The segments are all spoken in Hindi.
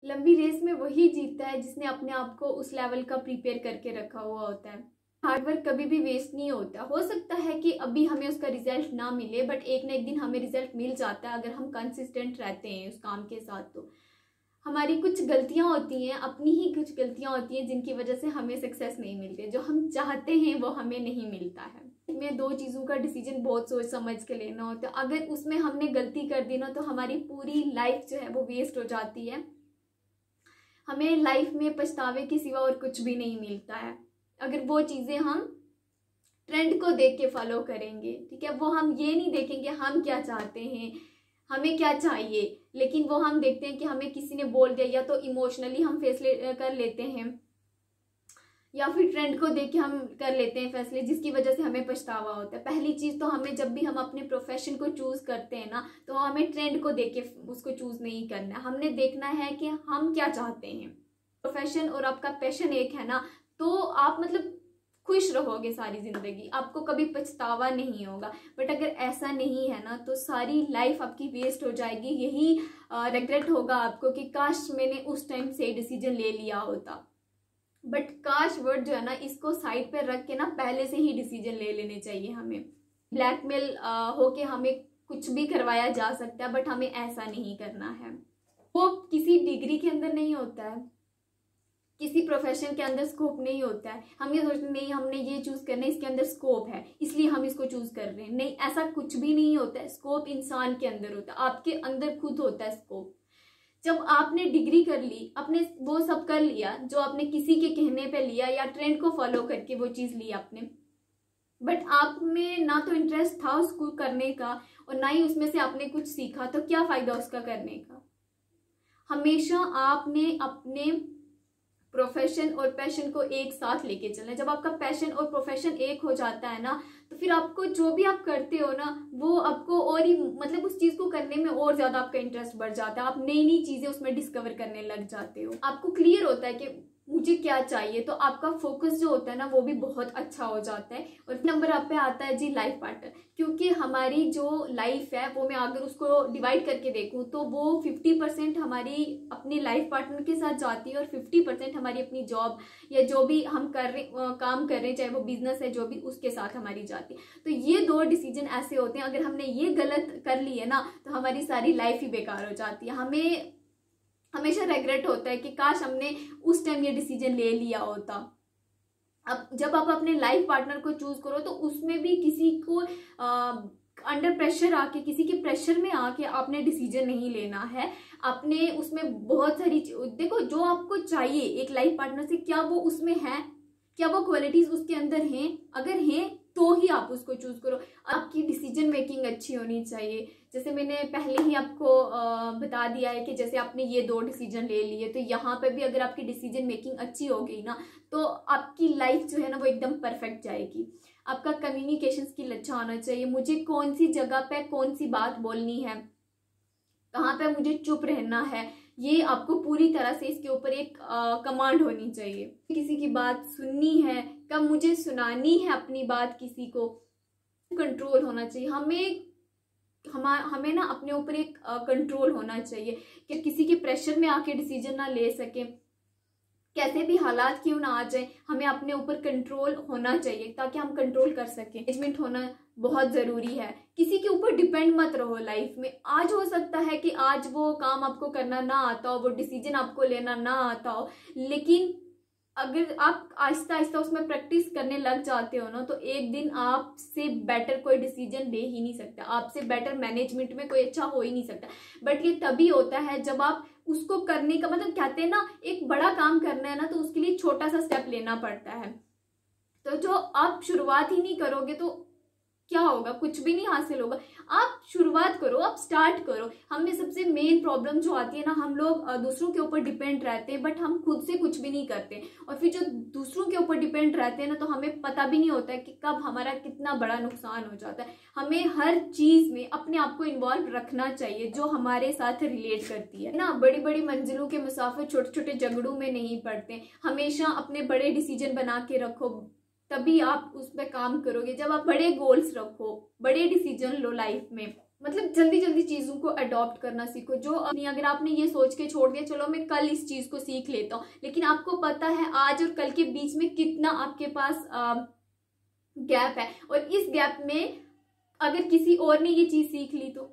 लंबी रेस में वही जीतता है जिसने अपने आप को उस लेवल का प्रिपेयर करके रखा हुआ होता है। हार्डवर्क कभी भी वेस्ट नहीं होता। हो सकता है कि अभी हमें उसका रिजल्ट ना मिले, बट एक ना एक दिन हमें रिजल्ट मिल जाता है अगर हम कंसिस्टेंट रहते हैं उस काम के साथ। तो हमारी कुछ गलतियां होती हैं, अपनी ही कुछ गलतियां होती हैं जिनकी वजह से हमें सक्सेस नहीं मिलती। जो हम चाहते हैं वो हमें नहीं मिलता है। में दो चीज़ों का डिसीजन बहुत सोच समझ के लेना होता है। अगर उसमें हमने गलती कर दी ना तो हमारी पूरी लाइफ जो है वो वेस्ट हो जाती है। हमें लाइफ में पछतावे के सिवा और कुछ भी नहीं मिलता है अगर वो चीज़ें हम ट्रेंड को देख के फॉलो करेंगे। ठीक है, वो हम ये नहीं देखेंगे हम क्या चाहते हैं, हमें क्या चाहिए, लेकिन वो हम देखते हैं कि हमें किसी ने बोल दिया, या तो इमोशनली हम फैसले कर लेते हैं या फिर ट्रेंड को देख के हम कर लेते हैं फैसले, जिसकी वजह से हमें पछतावा होता है। पहली चीज़ तो हमें जब भी हम अपने प्रोफेशन को चूज़ करते हैं ना, तो हमें ट्रेंड को देख के उसको चूज़ नहीं करना है। हमने देखना है कि हम क्या चाहते हैं। प्रोफेशन और आपका पैशन एक है ना, तो आप मतलब खुश रहोगे सारी जिंदगी, आपको कभी पछतावा नहीं होगा। बट अगर ऐसा नहीं है ना, तो सारी लाइफ आपकी वेस्ट हो जाएगी। यही रिग्रेट होगा आपको कि काश मैंने उस टाइम से डिसीजन ले लिया होता। बट काश वर्ड जो है ना, इसको साइड पर रख के ना पहले से ही डिसीजन ले लेने चाहिए हमें। ब्लैकमेल होके हमें कुछ भी करवाया जा सकता है, बट हमें ऐसा नहीं करना है। वो किसी डिग्री के अंदर नहीं होता है, किसी प्रोफेशन के अंदर स्कोप नहीं होता है। हम ये सोचते नहीं हमने ये चूज करना है, इसके अंदर स्कोप है इसलिए हम इसको चूज कर रहे हैं। नहीं, ऐसा कुछ भी नहीं होता है। स्कोप इंसान के अंदर होता है, आपके अंदर खुद होता है स्कोप। जब आपने डिग्री कर ली, आपने वो सब कर लिया जो आपने किसी के कहने पे लिया या ट्रेंड को फॉलो करके वो चीज ली आपने, बट आप में ना तो इंटरेस्ट था उसको करने का और ना ही उसमें से आपने कुछ सीखा, तो क्या फायदा उसका करने का। हमेशा आपने अपने प्रोफेशन और पैशन को एक साथ लेके चलना है। जब आपका पैशन और प्रोफेशन एक हो जाता है ना, तो फिर आपको जो भी आप करते हो ना, वो आपको और ही मतलब उस चीज को करने में और ज्यादा आपका इंटरेस्ट बढ़ जाता है। आप नई नई चीजें उसमें डिस्कवर करने लग जाते हो। आपको क्लियर होता है कि मुझे क्या चाहिए, तो आपका फोकस जो होता है ना वो भी बहुत अच्छा हो जाता है। और नंबर आप पे आता है जी लाइफ पार्टनर, क्योंकि हमारी जो लाइफ है वो मैं अगर उसको डिवाइड करके देखूं तो वो 50% हमारी अपनी लाइफ पार्टनर के साथ जाती है और 50% हमारी अपनी जॉब या जो भी हम काम कर रहे हैं, चाहे वो बिजनेस है जो भी, उसके साथ हमारी जाती है। तो ये दो डिसीजन ऐसे होते हैं, अगर हमने ये गलत कर ली है ना तो हमारी सारी लाइफ ही बेकार हो जाती है। हमें हमेशा रिग्रेट होता है कि काश हमने उस टाइम ये डिसीजन ले लिया होता। अब जब आप अपने लाइफ पार्टनर को चूज करो तो उसमें भी किसी को अंडर प्रेशर आके, किसी के प्रेशर में आके आपने डिसीजन नहीं लेना है। आपने उसमें बहुत सारी देखो जो आपको चाहिए एक लाइफ पार्टनर से, क्या वो उसमें है, क्या वो क्वालिटीज उसके अंदर हैं। अगर हैं तो ही आप उसको चूज करो। आपकी डिसीजन मेकिंग अच्छी होनी चाहिए। जैसे मैंने पहले ही आपको बता दिया है कि जैसे आपने ये दो डिसीजन ले लिए, तो यहाँ पे भी अगर आपकी डिसीजन मेकिंग अच्छी हो गई ना, तो आपकी लाइफ जो है ना वो एकदम परफेक्ट जाएगी। आपका कम्युनिकेशन स्किल अच्छा होना चाहिए। मुझे कौन सी जगह पे कौन सी बात बोलनी है, कहाँ पे मुझे चुप रहना है, ये आपको पूरी तरह से इसके ऊपर एक कमांड होनी चाहिए। किसी की बात सुननी है, कब मुझे सुनानी है अपनी बात, किसी को कंट्रोल होना चाहिए। हमें ना अपने ऊपर एक कंट्रोल होना चाहिए कि किसी के प्रेशर में आके डिसीजन ना ले सके। कैसे भी हालात क्यों ना आ जाए, हमें अपने ऊपर कंट्रोल होना चाहिए ताकि हम कंट्रोल कर सकें। मैनेजमेंट होना बहुत ज़रूरी है। किसी के ऊपर डिपेंड मत रहो लाइफ में। आज हो सकता है कि आज वो काम आपको करना ना आता हो, वो डिसीजन आपको लेना ना आता हो, लेकिन अगर आप आहिस्ता आहिस्ता उसमें प्रैक्टिस करने लग जाते हो ना, तो एक दिन आपसे बेटर कोई डिसीजन ले ही नहीं सकता। आपसे बेटर मैनेजमेंट में कोई अच्छा हो ही नहीं सकता। बट ये तभी होता है जब आप उसको करने का मतलब, कहते हैं ना एक बड़ा काम करना है ना, तो उसके लिए छोटा सा स्टेप लेना पड़ता है। तो जो आप शुरुआत ही नहीं करोगे तो क्या होगा, कुछ भी नहीं हासिल होगा। आप शुरुआत करो, आप स्टार्ट करो। हमें सबसे मेन प्रॉब्लम जो आती है ना, हम लोग दूसरों के ऊपर डिपेंड रहते हैं बट हम खुद से कुछ भी नहीं करते। और फिर जो दूसरों के ऊपर डिपेंड रहते हैं ना, तो हमें पता भी नहीं होता है कि कब हमारा कितना बड़ा नुकसान हो जाता है। हमें हर चीज में अपने आप को इन्वॉल्व रखना चाहिए जो हमारे साथ रिलेट करती है ना। बड़ी बड़ी मंजिलों के मुसाफिर छोटे छोटे झगड़ों में नहीं पड़ते। हमेशा अपने बड़े डिसीजन बना के रखो, तभी आप उस पर काम करोगे। जब आप बड़े गोल्स रखो, बड़े डिसीजन लो लाइफ में, मतलब जल्दी जल्दी चीज़ों को अडॉप्ट करना सीखो। जो नहीं, अगर आपने ये सोच के छोड़ दिया चलो मैं कल इस चीज़ को सीख लेता हूँ, लेकिन आपको पता है आज और कल के बीच में कितना आपके पास गैप है, और इस गैप में अगर किसी और ने ये चीज़ सीख ली तो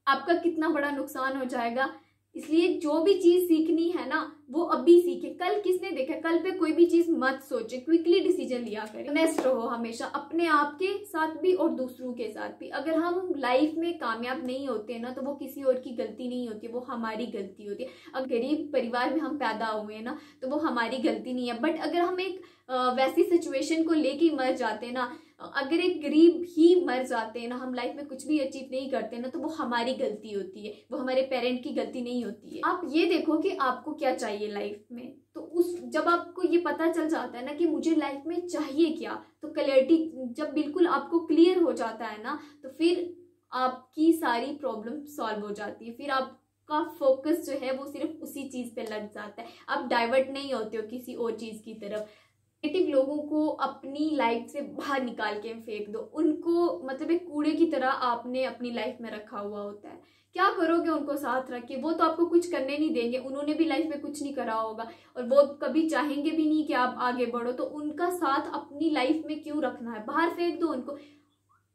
आपका कितना बड़ा नुकसान हो जाएगा। इसलिए जो भी चीज सीखनी है ना वो अभी सीखे। कल किसने देखा, कल पे कोई भी चीज मत सोचे, क्विकली डिसीजन लिया करें। ऑनेस्ट रहो हमेशा अपने आप के साथ भी और दूसरों के साथ भी। अगर हम लाइफ में कामयाब नहीं होते ना तो वो किसी और की गलती नहीं होती, वो हमारी गलती होती है। अगर गरीब परिवार में हम पैदा हुए हैं ना तो वो हमारी गलती नहीं है, बट अगर हम एक वैसी सिचुएशन को लेके मर जाते ना, अगर एक गरीब ही मर जाते हैं ना, हम लाइफ में कुछ भी अचीव नहीं करते ना तो वो हमारी गलती होती है, वो हमारे पेरेंट की गलती नहीं होती है। आप ये देखो कि आपको क्या चाहिए लाइफ में, तो उस जब आपको ये पता चल जाता है ना कि मुझे लाइफ में चाहिए क्या, तो क्लैरिटी जब बिल्कुल आपको क्लियर हो जाता है ना तो फिर आपकी सारी प्रॉब्लम सॉल्व हो जाती है। फिर आपका फोकस जो है वो सिर्फ उसी चीज पे लग जाता है, आप डाइवर्ट नहीं होते हो किसी और चीज की तरफ। नेगेटिव लोगों को अपनी लाइफ से बाहर निकाल के फेंक दो, उनको मतलब एक कूड़े की तरह आपने अपनी लाइफ में रखा हुआ होता है। क्या करोगे उनको साथ रख के, वो तो आपको कुछ करने नहीं देंगे, उन्होंने भी लाइफ में कुछ नहीं करा होगा और वो कभी चाहेंगे भी नहीं कि आप आगे बढ़ो, तो उनका साथ अपनी लाइफ में क्यों रखना है, बाहर फेंक दो उनको।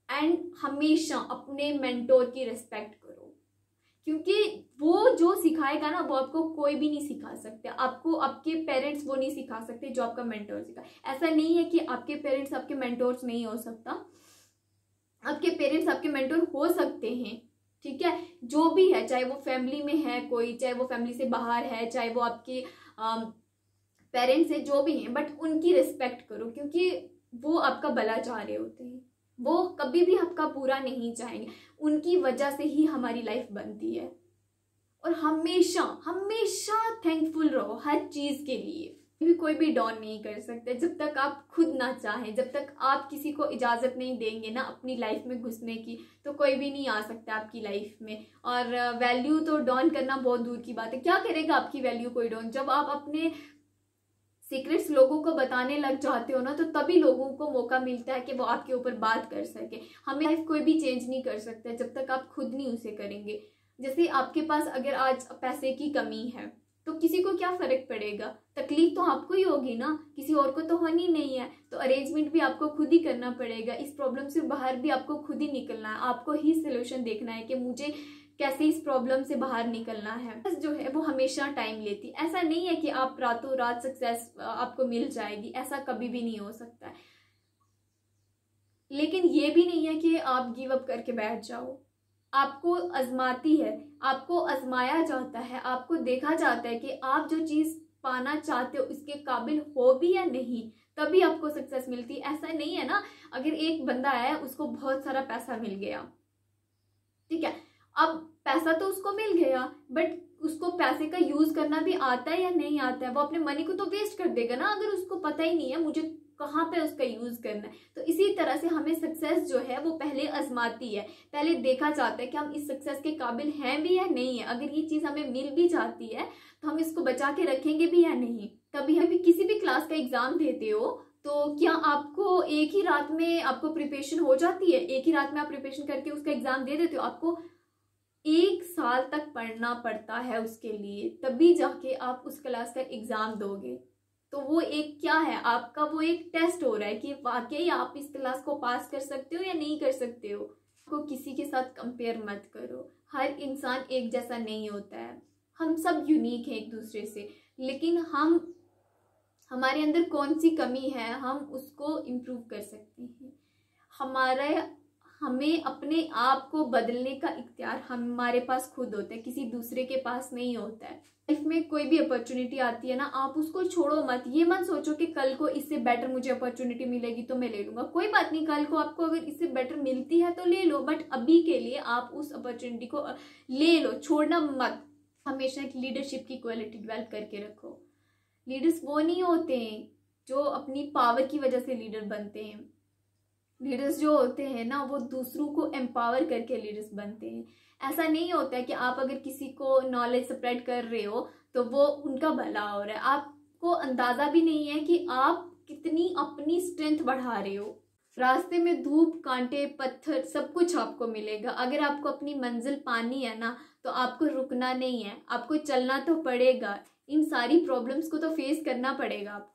एंड हमेशा अपने मेंटोर की रिस्पेक्ट करो, क्योंकि वो जो सिखाएगा ना वो आपको कोई भी नहीं सिखा सकते। आपको आपके पेरेंट्स वो नहीं सिखा सकते जो आपका मेंटोर सिखा। ऐसा नहीं है कि आपके पेरेंट्स आपके मेंटोर्स नहीं हो सकता, आपके पेरेंट्स आपके मेंटोर हो सकते हैं, ठीक है। जो भी है, चाहे वो फैमिली में है कोई, चाहे वो फैमिली से बाहर है, चाहे वो आपके पेरेंट्स है, जो भी हैं, बट उनकी रिस्पेक्ट करो, क्योंकि वो आपका भला चाह रहे होते हैं, वो कभी भी आपका बुरा नहीं चाहेंगे। उनकी वजह से ही हमारी लाइफ बनती है। और हमेशा हमेशा थैंकफुल रहो हर चीज के लिए। भी कोई भी डाउन नहीं कर सकते जब तक आप खुद ना चाहें, जब तक आप किसी को इजाजत नहीं देंगे ना अपनी लाइफ में घुसने की, तो कोई भी नहीं आ सकता आपकी लाइफ में। और वैल्यू तो डाउन करना बहुत दूर की बात है। क्या करेगा आपकी वैल्यू कोई डाउन? जब आप अपने सीक्रेट्स लोगों को बताने लग जाते हो ना तो तभी लोगों को मौका मिलता है कि वो आपके ऊपर बात कर सके। हमें लाइफ कोई भी चेंज नहीं कर सकता जब तक आप खुद नहीं उसे करेंगे। जैसे आपके पास अगर आज पैसे की कमी है तो किसी को क्या फर्क पड़ेगा, तकलीफ तो आपको ही होगी ना, किसी और को तो होनी नहीं है। तो अरेंजमेंट भी आपको खुद ही करना पड़ेगा, इस प्रॉब्लम से बाहर भी आपको खुद ही निकलना है, आपको ही सोल्यूशन देखना है कि मुझे कैसे इस प्रॉब्लम से बाहर निकलना है। बस जो है वो हमेशा टाइम लेती है। ऐसा नहीं है कि आप रातों रात सक्सेस आपको मिल जाएगी, ऐसा कभी भी नहीं हो सकता है। लेकिन ये भी नहीं है कि आप गिव अप करके बैठ जाओ। आपको आजमाती है, आपको आजमाया जाता है, आपको देखा जाता है कि आप जो चीज पाना चाहते हो इसके काबिल हो भी या नहीं, तभी आपको सक्सेस मिलती है। ऐसा नहीं है ना, अगर एक बंदा है उसको बहुत सारा पैसा मिल गया, ठीक है, अब पैसा तो उसको मिल गया बट उसको पैसे का यूज करना भी आता है या नहीं आता है? वो अपने मनी को तो वेस्ट कर देगा ना अगर उसको पता ही नहीं है मुझे कहाँ पे उसका यूज करना है। तो इसी तरह से हमें सक्सेस जो है वो पहले आजमाती है, पहले देखा जाता है कि हम इस सक्सेस के काबिल हैं भी या नहीं है। अगर ये चीज हमें मिल भी जाती है तो हम इसको बचा के रखेंगे भी या नहीं। कभी हम किसी भी क्लास का एग्जाम देते हो तो क्या आपको एक ही रात में आपको प्रिपरेशन हो जाती है? एक ही रात में आप प्रिपरेशन करके उसका एग्जाम दे देते हो? आपको 1 साल तक पढ़ना पड़ता है उसके लिए, तभी जाके आप उस क्लास का एग्जाम दोगे। तो वो एक क्या है, आपका वो एक टेस्ट हो रहा है कि वाकई आप इस क्लास को पास कर सकते हो या नहीं कर सकते हो। आपको किसी के साथ कंपेयर मत करो, हर इंसान एक जैसा नहीं होता है, हम सब यूनिक हैं एक दूसरे से। लेकिन हमारे अंदर कौन सी कमी है हम उसको इम्प्रूव कर सकते हैं। हमें अपने आप को बदलने का इख्तियार हमारे पास खुद होता है, किसी दूसरे के पास नहीं होता है। लाइफ में कोई भी अपॉर्चुनिटी आती है ना, आप उसको छोड़ो मत। ये मत सोचो कि कल को इससे बेटर मुझे अपॉर्चुनिटी मिलेगी तो मैं ले लूंगा। कोई बात नहीं, कल को आपको अगर इससे बेटर मिलती है तो ले लो, बट अभी के लिए आप उस अपॉर्चुनिटी को ले लो, छोड़ना मत। हमेशा एक लीडरशिप की क्वालिटी डेवलप करके रखो। लीडर्स वो नहीं होते हैं जो अपनी पावर की वजह से लीडर बनते हैं। लीडर्स जो होते हैं ना वो दूसरों को एम्पावर करके लीडर्स बनते हैं। ऐसा नहीं होता है कि आप अगर किसी को नॉलेज स्प्रेड कर रहे हो तो वो उनका भला हो रहा है, आपको अंदाजा भी नहीं है कि आप कितनी अपनी स्ट्रेंथ बढ़ा रहे हो। रास्ते में धूप, कांटे, पत्थर सब कुछ आपको मिलेगा। अगर आपको अपनी मंजिल पानी है ना, तो आपको रुकना नहीं है, आपको चलना तो पड़ेगा। इन सारी प्रॉब्लम्स को तो फेस करना पड़ेगा आपको।